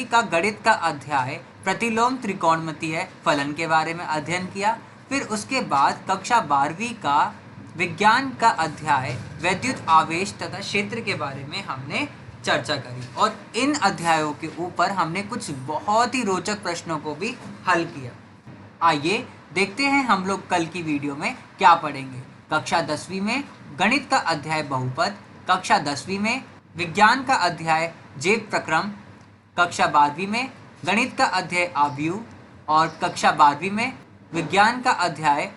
Speaker 2: का गणित का अध्याय प्रतिलोम त्रिकोणमितीय फलन के बारे में अध्ययन किया। फिर उसके बाद कक्षा 12वीं का विज्ञान का अध्याय वैद्युत आवेश तथा क्षेत्र के बारे में हमने चर्चा करी और इन अध्यायों के ऊपर हमने कुछ बहुत ही रोचक प्रश्नों को भी हल किया। आइए देखते हैं हम लोग कल की वीडियो में क्या पढ़ेंगे। कक्षा 10वीं में गणित का अध्याय बहुपद, कक्षा 10वीं में विज्ञान का अध्याय जैव प्रक्रम, कक्षा 12वीं में गणित का अध्याय आव्यूह और कक्षा 12वीं में विज्ञान का अध्याय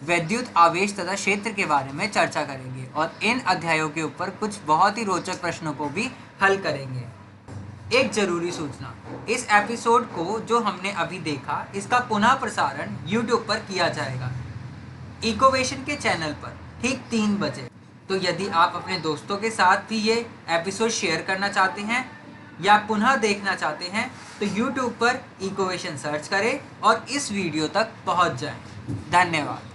Speaker 2: वैद्युत आवेश तथा क्षेत्र के बारे में चर्चा करेंगे और इन अध्यायों के ऊपर कुछ बहुत ही रोचक प्रश्नों को भी हल करेंगे। एक जरूरी सूचना, इस एपिसोड को जो हमने अभी देखा इसका पुनः प्रसारण YouTube पर किया जाएगा इकोवेशन के चैनल पर ठीक 3 बजे। तो यदि आप अपने दोस्तों के साथ भी ये एपिसोड शेयर करना चाहते हैं या पुनः देखना चाहते हैं तो YouTube पर इकोवेशन सर्च करें और इस वीडियो तक पहुंच जाएं। धन्यवाद।